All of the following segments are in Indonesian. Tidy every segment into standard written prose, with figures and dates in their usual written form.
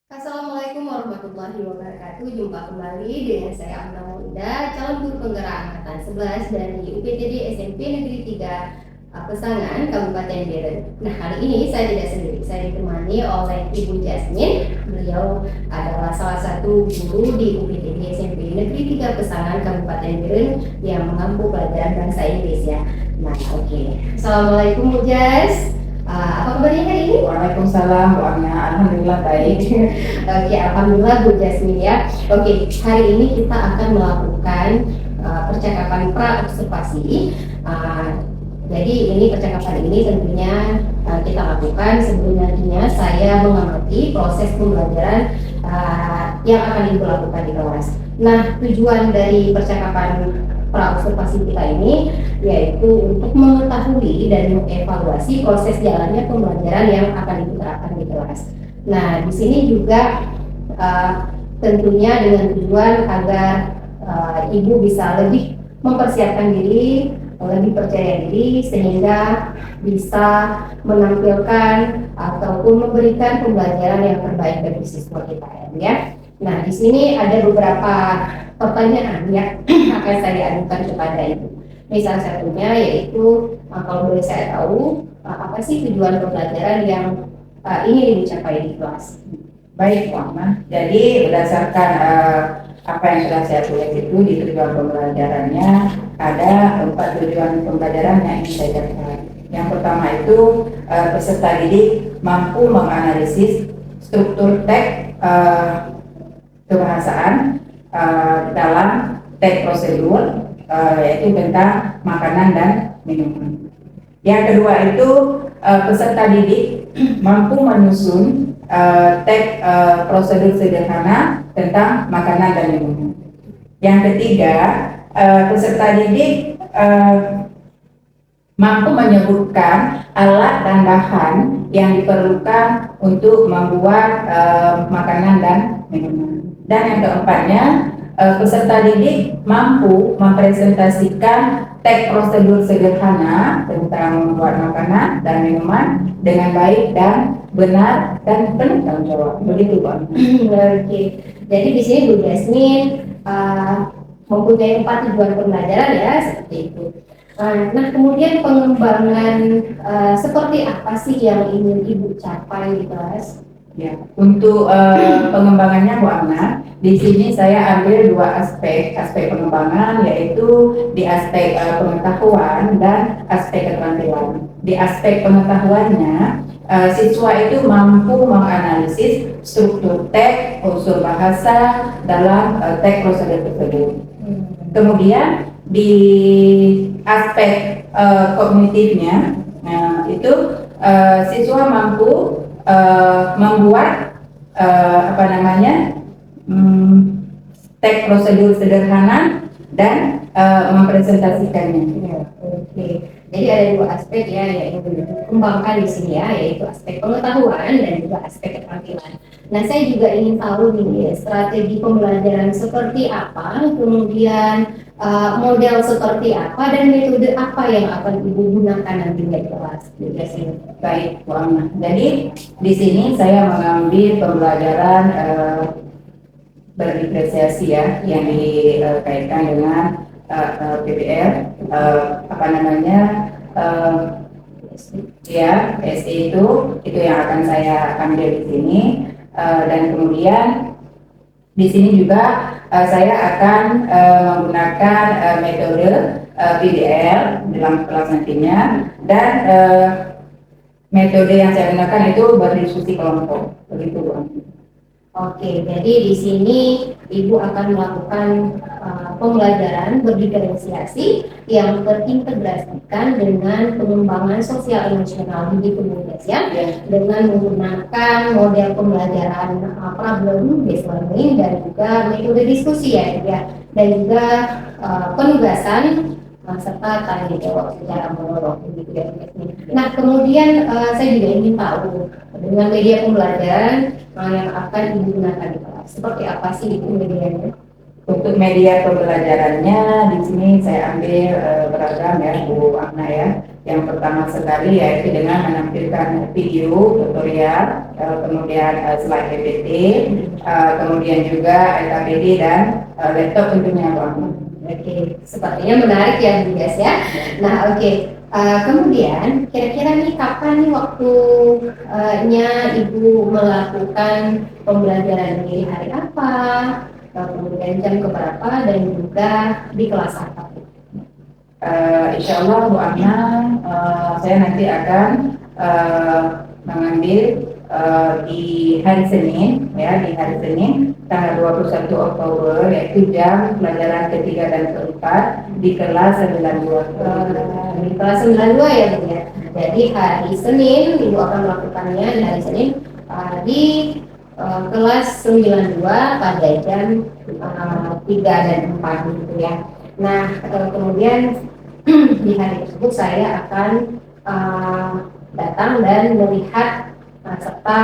Assalamualaikum warahmatullahi wabarakatuh. Jumpa kembali dengan saya Amna Maulida, calon guru penggerak angkatan 11 dari UPTD SMP Negeri 3 Pesangan, Kabupaten Beren. Nah, hari ini saya tidak sendiri. Saya ditemani oleh Ibu Jasmine. Beliau adalah salah satu guru di UPTD SMP Negeri 3 Pesangan, Kabupaten Beren yang mengampu pelajaran bahasa Inggris ya. Nah, oke. Assalamualaikum Bu Jas. Apa kabarnya hari ini? Waalaikumsalam, Bu Amna. Alhamdulillah baik. Oke, alhamdulillah Bu Jasmine ya. Oke, hari ini kita akan melakukan percakapan pra-observasi. Jadi ini percakapan ini tentunya kita lakukan sebelum nantinya saya mengamati proses pembelajaran yang akan Ibu lakukan di kelas. Nah, tujuan dari percakapan pra-observasi kita ini yaitu untuk mengetahui dan mengevaluasi proses jalannya pembelajaran yang akan Ibu terapkan di kelas. Nah, di sini juga tentunya dengan tujuan agar Ibu bisa lebih mempersiapkan diri, lebih percaya diri sehingga bisa menampilkan ataupun memberikan pembelajaran yang terbaik bagi siswa kita ya. Nah, di sini ada beberapa pertanyaan yang akan saya ajukan kepada Ibu. Misal satunya yaitu kalau boleh saya tahu apa sih tujuan pembelajaran yang ingin dicapai di kelas? Baik, Bu Amna. Jadi berdasarkan apa yang sudah saya tulis itu di tujuan pembelajarannya ada 4 tujuan pembelajaran yang ingin saya capai. Yang pertama itu peserta didik mampu menganalisis struktur teks kebahasaan dalam teks prosedur yaitu tentang makanan dan minuman. Yang kedua itu peserta didik mampu menyusun teks prosedur sederhana tentang makanan dan minuman. Yang ketiga, peserta didik mampu menyebutkan alat dan bahan yang diperlukan untuk membuat makanan dan minuman. Dan yang keempatnya, peserta didik mampu mempresentasikan teks prosedur sederhana tentang membuat makanan dan minuman dengan baik dan benar dan penuh tanggung jawab. Begitu, Bu. Oke. Jadi di sini Bu Jasmine mempunyai 4 tujuan pembelajaran ya seperti itu. Nah, kemudian pengembangan seperti apa sih yang ingin Ibu capai di kelas? Ya, untuk pengembangannya Bu Amna, di sini saya ambil 2 aspek pengembangan, yaitu di aspek pengetahuan dan aspek keterampilan. Di aspek pengetahuannya, siswa itu mampu menganalisis struktur teks, unsur bahasa dalam teks prosedur tersebut. Kemudian di aspek kognitifnya, itu siswa mampu membuat teks prosedur sederhana dan mempresentasikannya. Oke. Jadi ada 2 aspek ya yang dikembangkan di sini ya, yaitu aspek pengetahuan dan juga aspek keterampilan. Nah, saya juga ingin tahu nih strategi pembelajaran seperti apa, kemudian model seperti apa dan metode apa yang akan Ibu gunakan nantinya di kelas. Baik, Bu Amna. Jadi di sini saya mengambil pembelajaran berdiferensiasi ya, yang dikaitkan dengan PBL, ya, SE itu yang akan saya ambil di sini, dan kemudian di sini juga saya akan menggunakan metode PBL dalam kelas nantinya, dan metode yang saya gunakan itu berdiskusi kelompok. Begitu, Bu. Oke, jadi di sini Ibu akan melakukan pembelajaran berdiferensiasi yang terintegrasikan dengan pengembangan sosial emosional di Indonesia dengan menggunakan model pembelajaran problem based learning dan juga metode diskusi ya, dan juga penugasan serta tanya jawab secara monolog begitu ya. Nah, kemudian saya juga ingin tahu dengan media pembelajaran yang akan digunakan di kelas. Seperti apa sih itu medianya? Untuk media pembelajarannya di sini saya ambil beragam ya, Bu Amna ya. Yang pertama sekali yaitu dengan menampilkan video tutorial, kemudian slide PPT, kemudian juga SKPD dan laptop tentunya Pak. Oke, sepertinya menarik ya Bu Jas ya. Nah, oke. Kemudian kira-kira nih kapan nih waktunya Ibu melakukan pembelajaran ini, hari apa, kemudian jam keberapa, dan juga di kelas apa? Insya Allah Bu Amna, saya nanti akan mengambil di hari Senin, ya di hari Senin tanggal 21 Oktober, yaitu jam pelajaran ketiga dan keempat di kelas 92. Di kelas 92 ya Bu ya. Jadi hari Senin Ibu akan melakukannya di hari Senin di kelas 92 pada jam 3 dan 4 gitu ya. Nah, kemudian di hari tersebut saya akan datang dan melihat serta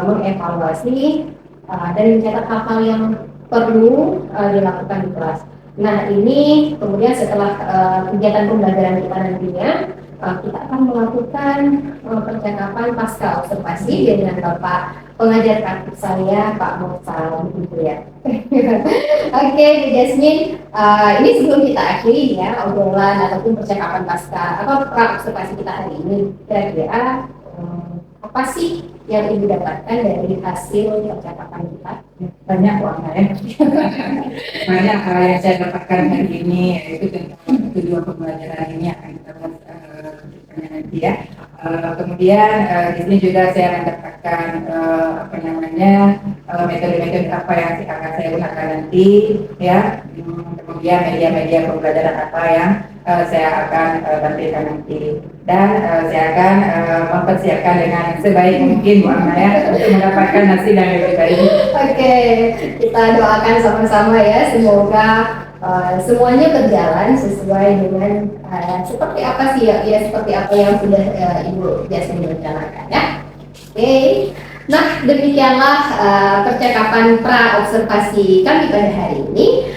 mengevaluasi dan mencatat hal-hal yang perlu dilakukan di kelas. Nah, ini kemudian setelah kegiatan pembelajaran kita nantinya, kita akan melakukan percakapan pasca observasi dengan Bapak pengajar praktik saya, Pak Mursal, gitu ya. Oke, Bu Jasmine, ini sebelum kita akhiri ya obrolan ataupun percakapan pasca atau pra observasi kita hari ini, kira-kira apa sih yang Ibu dapatkan dari hasil percakapan kita? Banyak warna ya. Banyak hal yang saya dapatkan hari ini, yaitu tentang tujuan pembelajaran ini akan kita bahas nanti ya. Kemudian di sini juga saya mendapatkan metode-metode apa yang akan saya gunakan nanti ya. Kemudian media-media pembelajaran apa yang saya akan tampilkan nanti, dan saya akan mempersiapkan dengan sebaik mungkin Bu Amna ya untuk mendapatkan hasil yang lebih baik. Oke, kita doakan sama-sama ya, semoga semuanya berjalan sesuai dengan seperti apa sih ya seperti apa yang sudah Ibu Jasmine rencanakan ya. Oke, nah demikianlah percakapan pra observasi kami pada hari ini.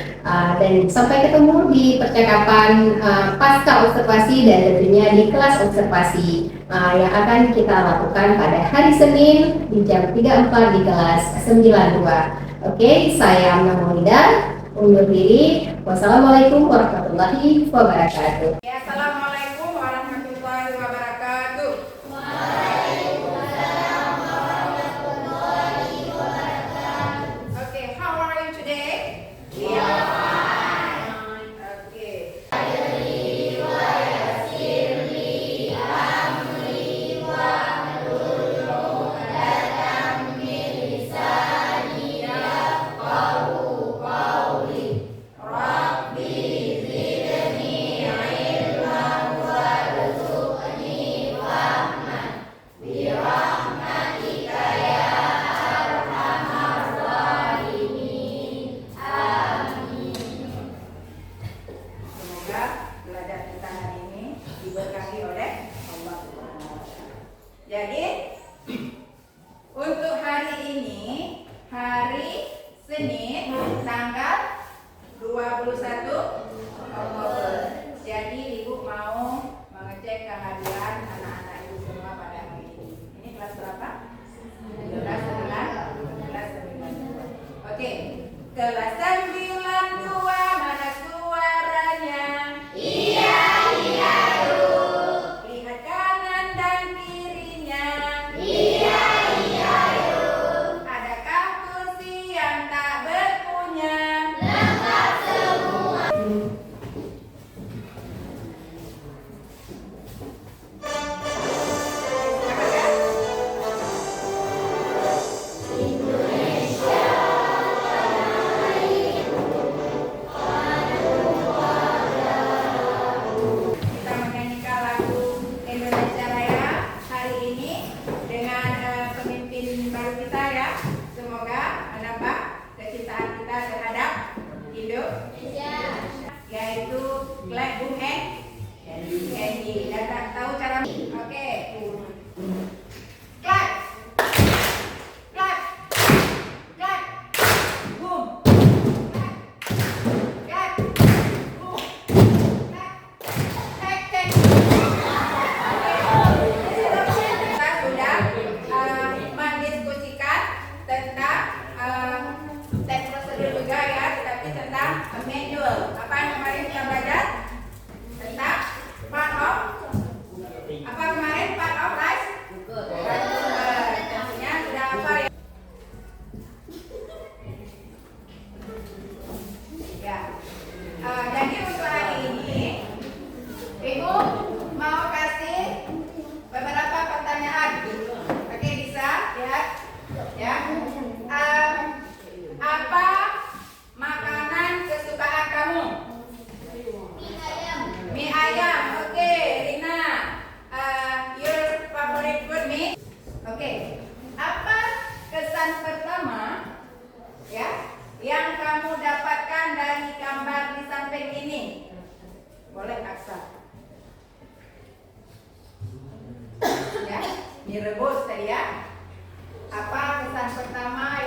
Dan sampai ketemu di percakapan pasca observasi dan tentunya di kelas observasi yang akan kita lakukan pada hari Senin di jam 3.4 di kelas 92. Oke, saya Amna Maulida undur diri. Wassalamualaikum warahmatullahi wabarakatuh. Ya, assalamualaikum warahmatullahi wabarakatuh. Okay, how are you today? Jadi untuk hari ini, hari Senin tanggal 21 Oktober. Jadi Ibu mau mengecek kehadiran anak-anak Ibu semua pada hari ini. Ini kelas berapa? Kelas 9. Kelas 9. Oke. Kelas 92 mana suaranya? Iya. Lihat kanan dan kirinya. Iya. Adakah kursi yang tak berpunya? Lengkap semua. mie rebus tadi ya. Apa kesan pertama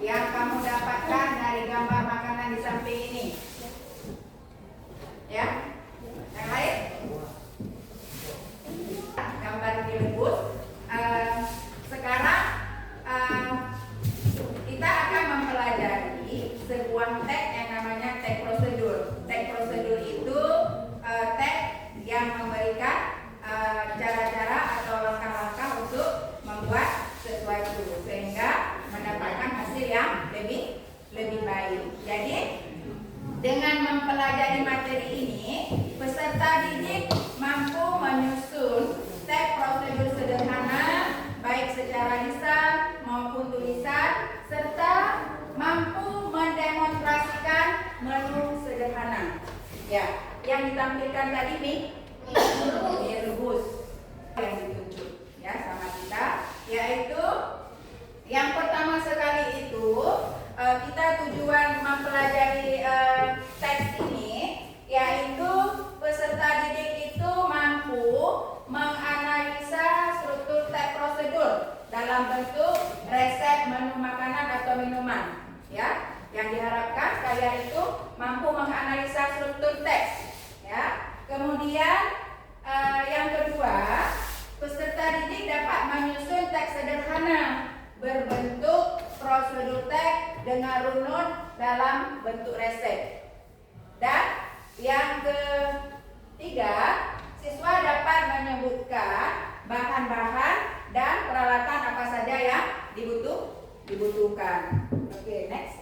yang kamu dapatkan dari gambar makanan di samping ini? Ya, yang lain? Gambar mie rebus. Sekarang kita akan mempelajari sebuah teks yang namanya teks prosedur. Teks prosedur itu teks yang memberikan cara-cara atau langkah-langkah untuk membuat sesuatu sehingga mendapatkan hasil yang lebih baik. Jadi dengan mempelajari materi ini, peserta didik mampu menyusun teks prosedur sederhana baik secara lisan maupun tulisan, serta mampu mendemonstrasikan menu sederhana. Ya, yang ditampilkan tadi mie rebus yang ditunjuk ya sama kita, yaitu yang pertama sekali itu kita tujuan mempelajari teks ini yaitu peserta didik itu mampu menganalisa struktur teks prosedur dalam bentuk resep menu makanan atau minuman ya. Yang diharapkan kalian itu mampu menganalisa struktur teks ya. Kemudian yang kedua, peserta didik dapat menyusun teks sederhana berbentuk prosedur teks dengan runut dalam bentuk resep. Dan yang ketiga, siswa dapat menyebutkan bahan-bahan dan peralatan apa saja yang dibutuhkan. Oke, next.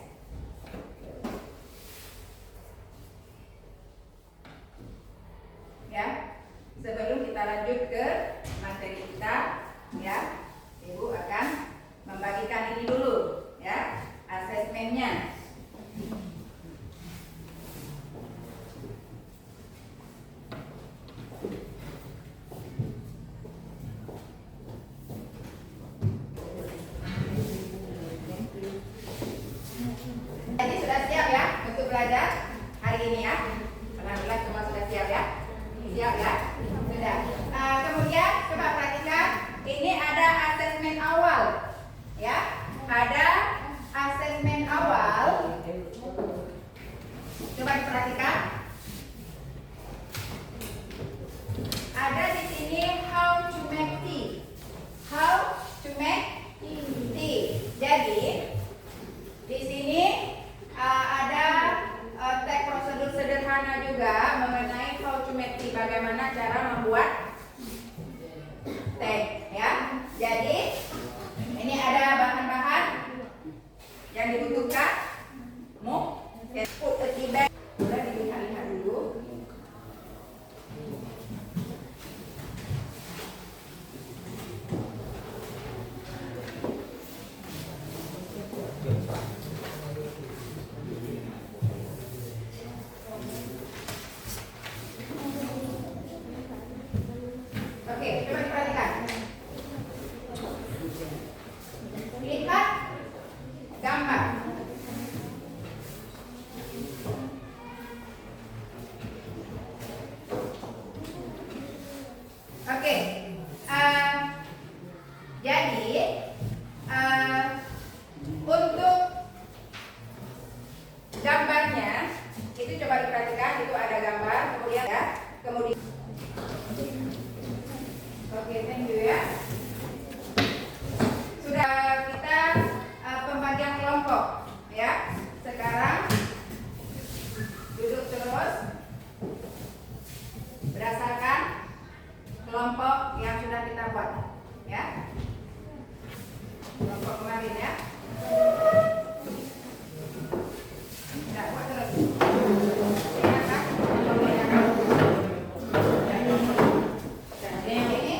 Ya, sebelum kita lanjut ke materi kita, ya, Ibu akan membagikan ini dulu, ya, asesmennya. Jadi sudah siap ya untuk belajar hari ini ya? Alhamdulillah semua sudah siap ya? Siap ya? Sudah. Kemudian coba perhatikan, ini ada asesmen awal, ya? Ada asesmen awal. Coba diperhatikan. Ada di sini how to make tea. How to make tea. Jadi di sini ada teks prosedur sederhana juga mengenai how to make tea, bagaimana cara membuat teh ya. Jadi ini ada bahan-bahan yang dibutuhkan. Put a tea bag. Boleh dilihat-lihat dulu. Oke, coba diperhatikan. Lihat gambar. Oke, jadi untuk gambarnya itu coba diperhatikan, itu ada gambar, kemudian ya, kemudian. Oke, thank you ya. Sudah kita pembagian kelompok ya. Sekarang duduk terus berdasarkan kelompok yang sudah kita buat ya. Kelompok kemarin ya. Nah, buat terus. Silakan kelompoknya kamu. Dan ini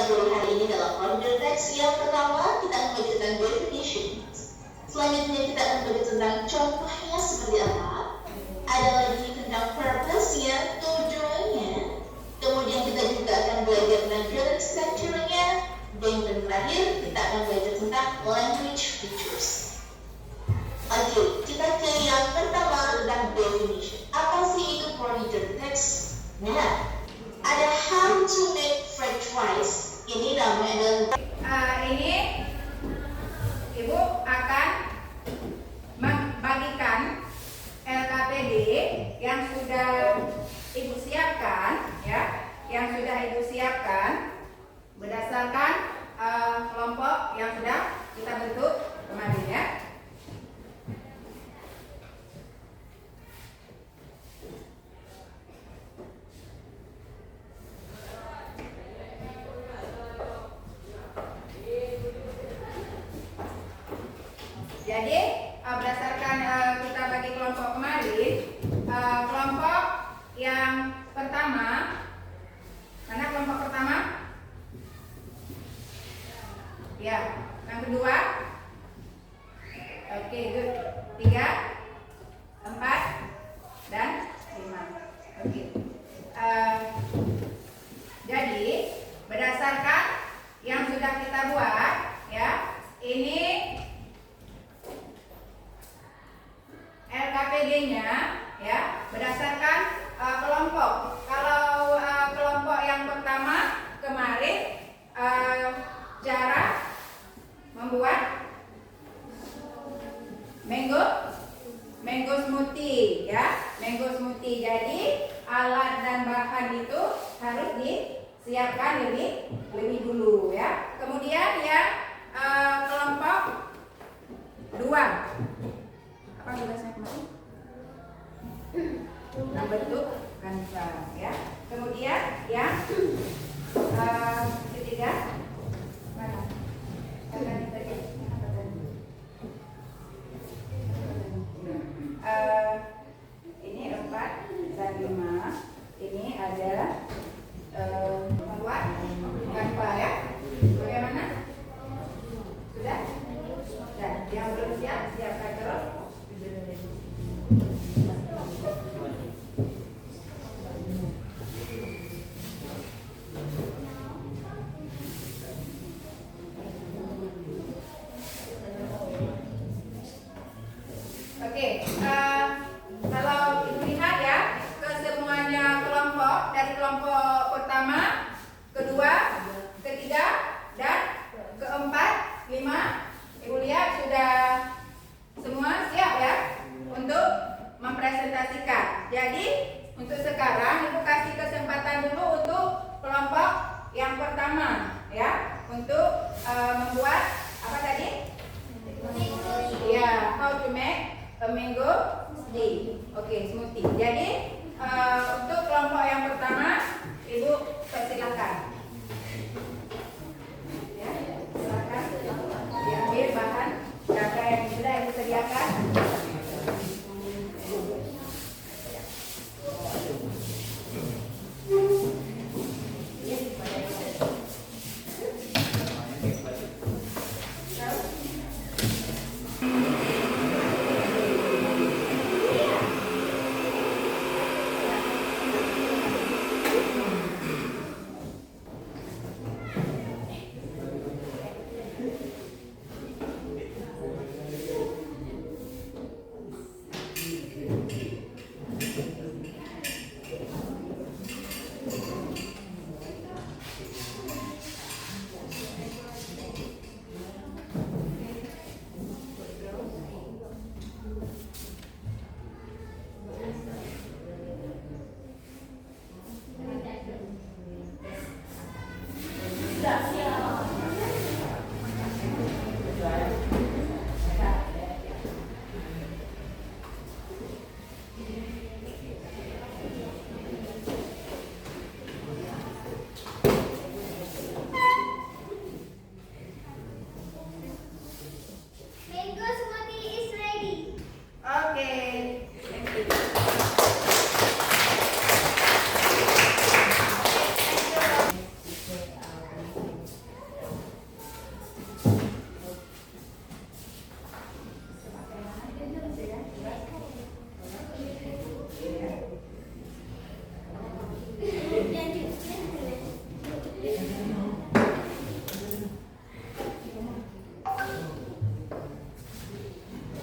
materi hari ini dalam order teks. Yang pertama, kita akan belajar tentang definition. Selanjutnya kita akan belajar tentang contohnya seperti apa. Ada lagi tentang purpose-nya, tujuannya. Kemudian kita juga akan belajar tentang drilling structure-nya. Dan yang terakhir, kita akan belajar tentang language features. Oke, kita ke yang pertama tentang definition. Apa sih itu order text? Nah, ada how to make french fries. Ini namanya adalah Ini Ibu akan membagikan LKPD yang sudah Ibu siapkan, ya, yang sudah Ibu siapkan berdasarkan kelompok yang sudah kita bentuk kemarin, ya. Jadi berdasarkan kita bagi kelompok kemarin, kelompok yang pertama, mana kelompok pertama? Ya, yang kedua. Oke, good. 3, 4, dan 5. Oke. Jadi berdasarkan yang sudah kita buat, ya, ini LKPD-nya, ya, berdasarkan kelompok. Kalau kelompok yang pertama kemarin cara membuat mango smoothie, ya, mango smoothie. Jadi alat dan bahan itu harus disiapkan lebih dulu, ya. Kemudian yang kelompok 2. Apa tugasnya kemarin? Membentuk kanva, ya. Kemudian yang ketiga mana? Ini 4 dan 5. Ini ada membuat kanva, ya. Bagaimana? Sudah? Sudah. Yang belum siap, siapkan terus.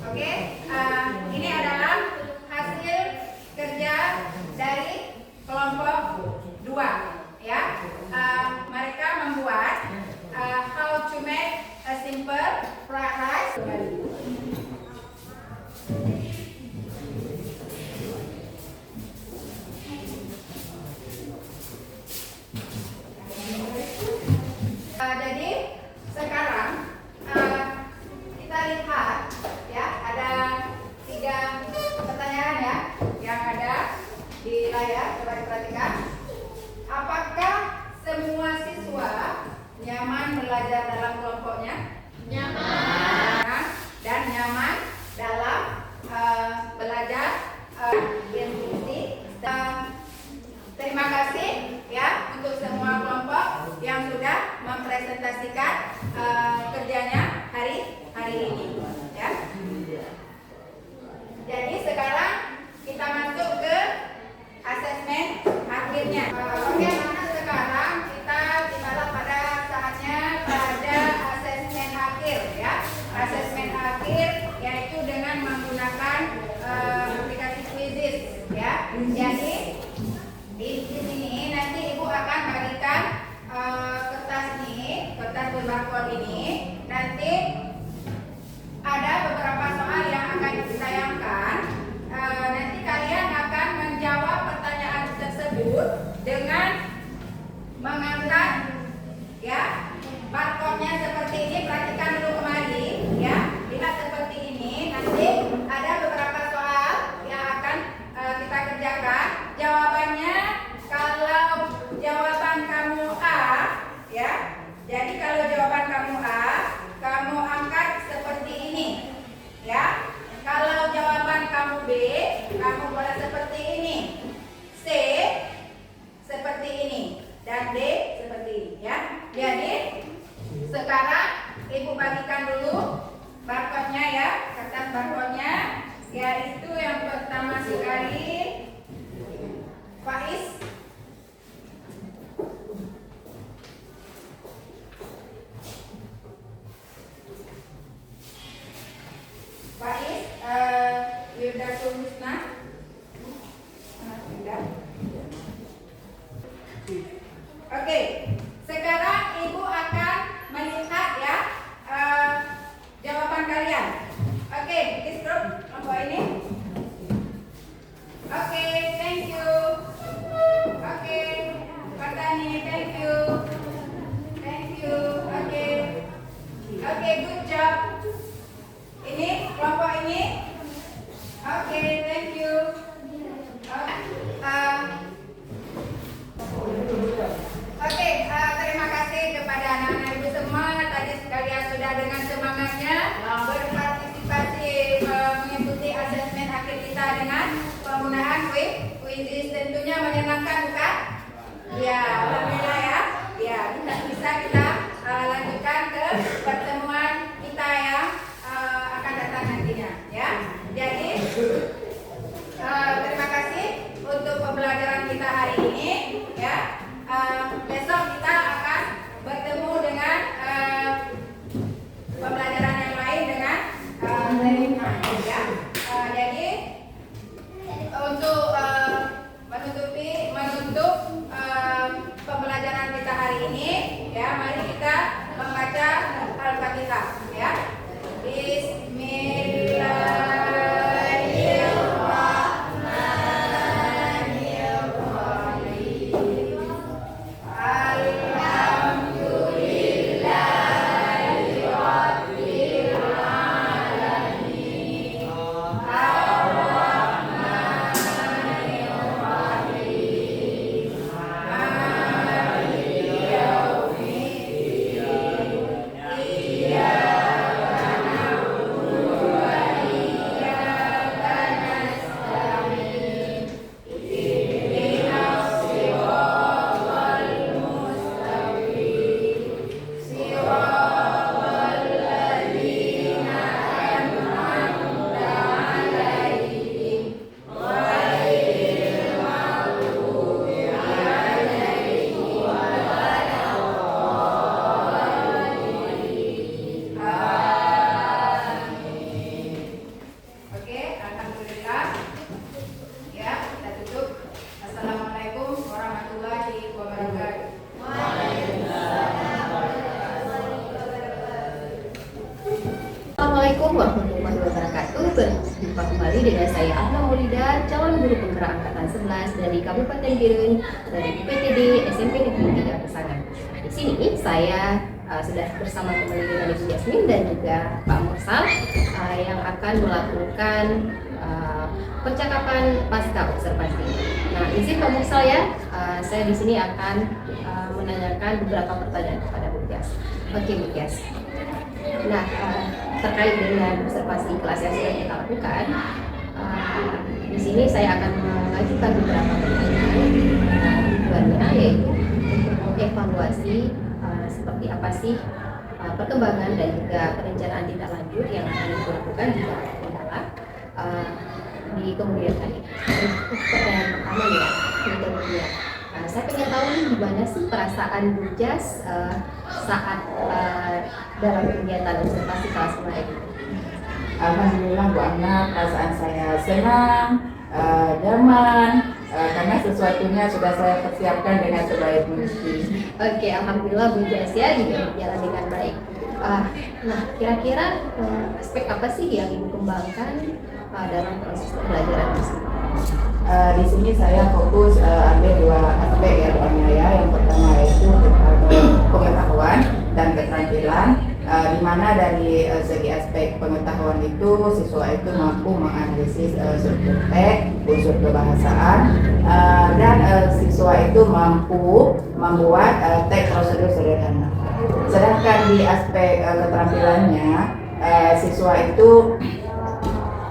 Oke, ini adalah hasil kerja dari kelompok 2 ya. Mereka membuat how to make a simple fried rice. Jadi sekarang kita lihat ya, ada 3 pertanyaan ya yang ada di layar. Coba diperhatikan. Apakah semua siswa nyaman belajar dalam kelompoknya? Nyaman. Dan nyaman dalam belajar diskusi. Terima kasih ya untuk semua kelompok yang sudah mempresentasikan kerjanya hari ini ya. Jadi sekarang kita masuk ke asesmen akhirnya. Oke, maka sekarang kita tibalah pada saatnya pada asesmen akhir ya. Asesmen akhir yaitu dengan menggunakan aplikasi Quizizz ya. Jadi di sini nanti Ibu akan bagikan kertas berbarcode ini. Nanti ada beberapa soal yang akan ditayangkan. Nanti kalian akan menjawab pertanyaan tersebut dengan mengangkat ya barcode-nya seperti ini. Perhatikan dulu kembali ya. Lihat seperti ini. Nanti ada beberapa soal yang akan kita kerjakan. Jawabannya, kalau jawaban kamu A ya. Jadi kalau jawaban kamu A, kamu angkat seperti ini ya. Kalau jawaban kamu B, kamu boleh seperti ini. C seperti ini dan D seperti ini ya. Jadi sekarang Ibu bagikan dulu barcode-nya ya, kertas barcode-nya, yaitu yang pertama sekali Faiz. Faiz, Wirda Sumisna. Oke, sekarang Ibu akan melihat ya jawaban kalian. Oke, this group kelompok ini. Oke, thank you. Oke, Patani, thank you. Thank you. Oke. Oke, good job. Ini kelompok ini. Oke, thank you. Oke, terima kasih kepada anak-anak Ibu semua. Tadi kalian sudah dengan semangatnya berpartisipasi mengikuti asesmen akhir kita dengan penggunaan Quizizz. Tentunya menyenangkan bukan? Ya, alhamdulillah ya. Ya, bisa kita lanjutkan ke pertemuan kita yang akan datang nantinya ya. Jadi terima kasih untuk pembelajaran kita hari ini ya. Besok kita akan bertemu dengan pembelajaran yang lain dengan ya. Jadi untuk menutup pembelajaran kita hari ini ya, mari kita membaca Al-Fatihah ya. Assalamualaikum warahmatullahi wabarakatuh. Berjumpa kembali dengan saya Ahna Maulida, calon guru penggerak angkatan 11 dari Kabupaten Birun dari IPTD SMP Negeri 3 Pesangan. Di sini saya sudah bersama kembali dengan Ibu Jasmine dan juga Pak Mursal yang akan melakukan percakapan pasca observasi. Nah, izin Pak Mursal ya, saya di sini akan menanyakan beberapa pertanyaan kepada Bu Jas. Oke Bu Jas. Nah, terkait dengan observasi kelas yang sudah kita lakukan, di sini saya akan mengajukan beberapa pertanyaan. Tujuannya yaitu untuk evaluasi seperti apa sih perkembangan dan juga perencanaan tindak lanjut yang akan dilakukan jika ada kendala di kemudian hari. Untuk pertanyaan pertama ya, ini kemudian saya pengen tahu nih gimana sih perasaan Bu Jas saat dalam kegiatan observasi kelas kemarin. Alhamdulillah Bu Amna, perasaan saya senang, nyaman, karena sesuatunya sudah saya persiapkan dengan sebaik mungkin. Oke, alhamdulillah Bu Jas ya juga berjalan dengan baik. Nah, kira-kira aspek apa sih yang Ibu kembangkan dalam proses pembelajaran tersebut? Di sini saya fokus ambil dua aspek ya Bu Amna ya. Yang pertama yaitu pengetahuan dan keterampilan. Di mana dari segi aspek pengetahuan itu siswa itu mampu menganalisis struktur teks, unsur kebahasaan, dan siswa itu mampu membuat teks prosedur sederhana. Sedangkan di aspek keterampilannya, siswa itu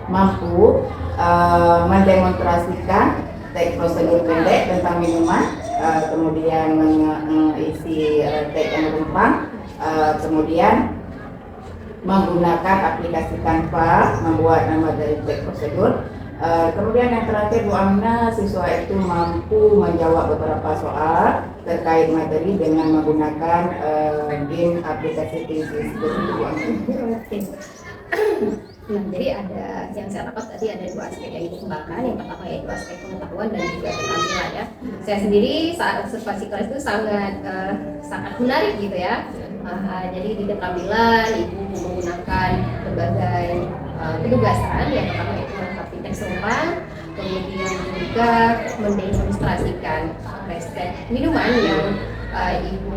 mampu mendemonstrasikan teks prosedur pendek tentang minuman, kemudian mengisi teks yang lempang, kemudian menggunakan aplikasi Canva membuat nama dari teks prosedur. Kemudian yang terakhir Bu Amna, siswa itu mampu menjawab beberapa soal terkait materi dengan menggunakan game aplikasi Thesis. Begitu Bu Amna. Oke. Nah, jadi ada yang saya tangkap tadi ada dua aspek yang dikembangkan. Yang pertama yaitu aspek pengetahuan dan juga keterampilan ya. Saya sendiri saat observasi kelas itu sangat menarik gitu ya. Jadi di keterampilan Ibu menggunakan berbagai penugasan. Yang pertama itu melengkapi teks lempang, kemudian juga mendemonstrasikan resep minuman yang Ibu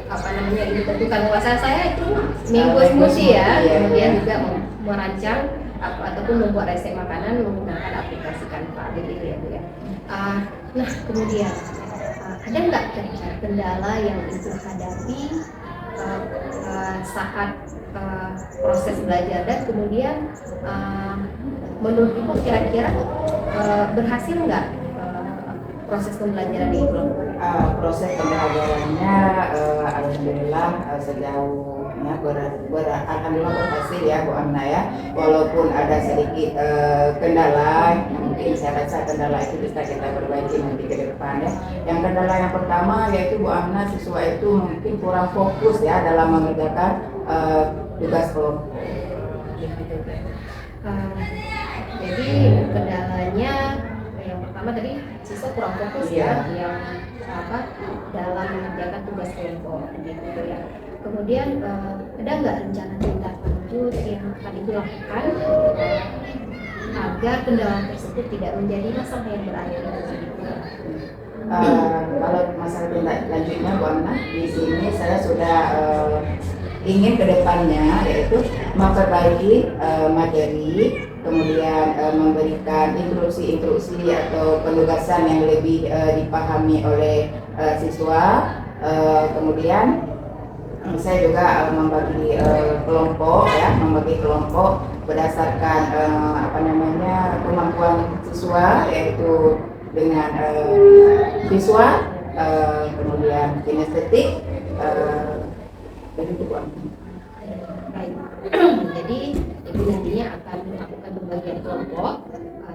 Ibu tentukan puasa saya itu mango smoothie ya. Kemudian juga merancang ataupun membuat resep makanan menggunakan aplikasi Canva begitu ya Bu ya. Nah, kemudian ada nggak kira-kira kendala yang Ibu hadapi saat proses belajar dan kemudian menurut Ibu kira-kira berhasil nggak proses pembelajaran itu? Proses pembelajarannya alhamdulillah sejauhnya alhamdulillah berhasil ya Bu Amna ya. Walaupun ada sedikit kendala, mungkin saya rasa kendala itu bisa kita perbaiki nanti ke depan ya. Yang kendala yang pertama yaitu Bu Amna, siswa itu mungkin kurang fokus ya dalam mengerjakan tugas kelompok. Jadi kendalanya yang pertama tadi siswa kurang fokus ya yang dalam mengerjakan tugas kelompok gitu ya. Kemudian ada nggak rencana tindak lanjut yang akan Ibu lakukan agar kendala tersebut tidak menjadi masalah yang berarti? Kalau masalah tindak lanjutnya Bu Amna, di sini saya sudah ingin kedepannya yaitu memperbaiki materi, kemudian memberikan instruksi atau penugasan yang lebih dipahami oleh siswa. Kemudian saya juga membagi kelompok berdasarkan kemampuan siswa, yaitu dengan visual, kemudian kinestetik, begitu Bu. Baik. Jadi Ibu nantinya akan melakukan pembagian kelompok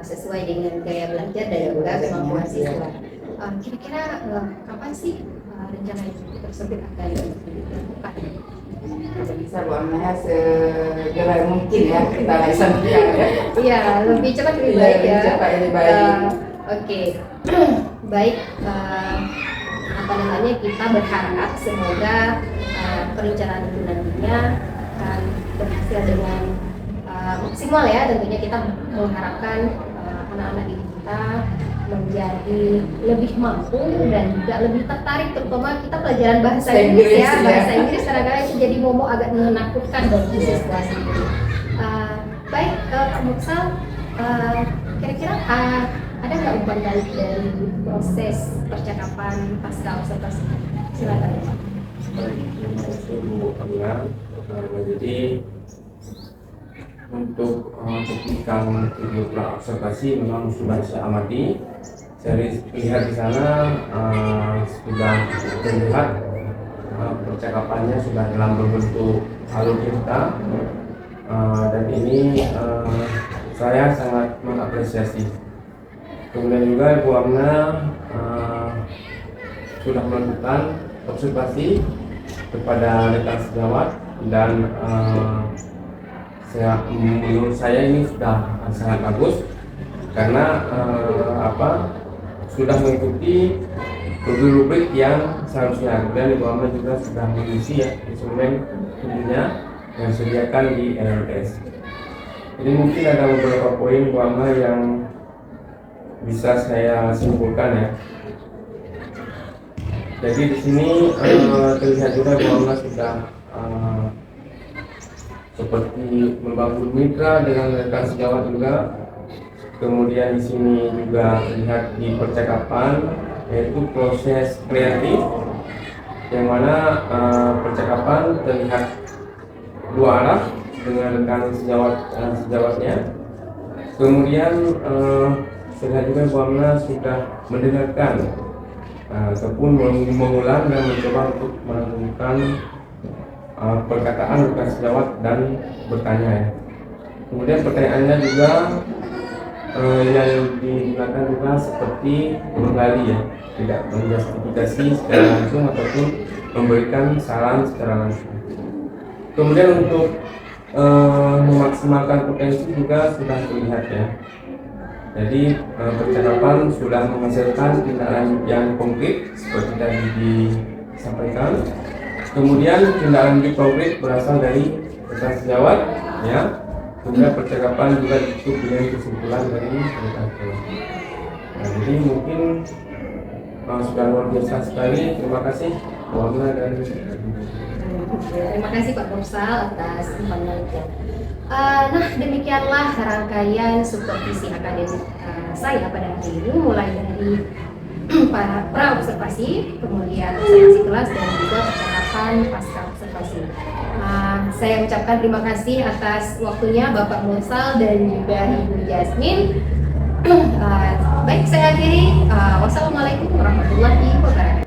sesuai dengan gaya belajar dan juga kemampuan siswa. Kira-kira kapan sih rencana itu tersebut akan dilakukan? Kalau bisa Bu Amna segera mungkin ya kita laksanakan ya. Iya, lebih cepat lebih baik ya. Cepat lebih baik. Oke. Baik, kita berharap semoga perencanaan itu nantinya akan berhasil dengan maksimal ya. Tentunya kita mengharapkan anak-anak didik kita menjadi lebih mampu dan juga lebih tertarik, terutama kita pelajaran bahasa Inggris ya. Bahasa Inggris kadang-kadang itu jadi momok agak menakutkan dalam situasi ini. Baik, Pak Mursal, kira-kira ada nggak umpan balik dari proses percakapan pasca observasi? Silakan Pak. Baik, terima kasih Bu Amina. Jadi untuk cuplikan video pra observasi memang sudah saya amati. Saya lihat di sana sudah terlihat percakapannya sudah dalam berbentuk alur cerita, dan ini saya sangat mengapresiasi. Kemudian juga Ibu Amna sudah melakukan observasi kepada rekan sejawat, dan menurut saya ini sudah sangat bagus karena sudah mengikuti rubrik-rubrik yang seharusnya. Kemudian Ibu Amna juga sudah mengisi ya instrumen tentunya yang disediakan di LMS. Jadi mungkin ada beberapa poin Bu Amna yang bisa saya simpulkan ya. Jadi di sini terlihat juga Bu Amna sudah seperti membangun mitra dengan rekan sejawat juga. Kemudian di sini juga terlihat di percakapan yaitu proses kreatif, yang mana percakapan terlihat dua arah dengan rekan sejawatnya. Kemudian terlihat juga Bu Amna sudah mendengarkan ataupun mengulang dan mencoba untuk melakukan perkataan rekan sejawat dan bertanya ya. Kemudian pertanyaannya juga yang digunakan juga seperti menggali ya, tidak menjustifikasi secara langsung ataupun memberikan saran secara langsung. Kemudian untuk memaksimalkan potensi juga sudah terlihat ya. Jadi percakapan sudah menghasilkan tindak lanjut yang konkret seperti tadi disampaikan. Kemudian tindak lanjut konkret berasal dari rekan sejawat ya. Kemudian percakapan juga ditutup dengan kesimpulan dari rekan sejawat. Nah, jadi mungkin sudah luar biasa sekali. Terima kasih Bu Amna dan terima kasih Pak Mursal atas umpan baliknya. Nah, demikianlah rangkaian supervisi akademik saya pada hari ini, mulai dari pra observasi, kemudian observasi kelas, dan juga percakapan pasca observasi. Saya ucapkan terima kasih atas waktunya Bapak Mursal dan juga Ibu Jasmine. Baik, saya akhiri. Wassalamualaikum warahmatullahi wabarakatuh.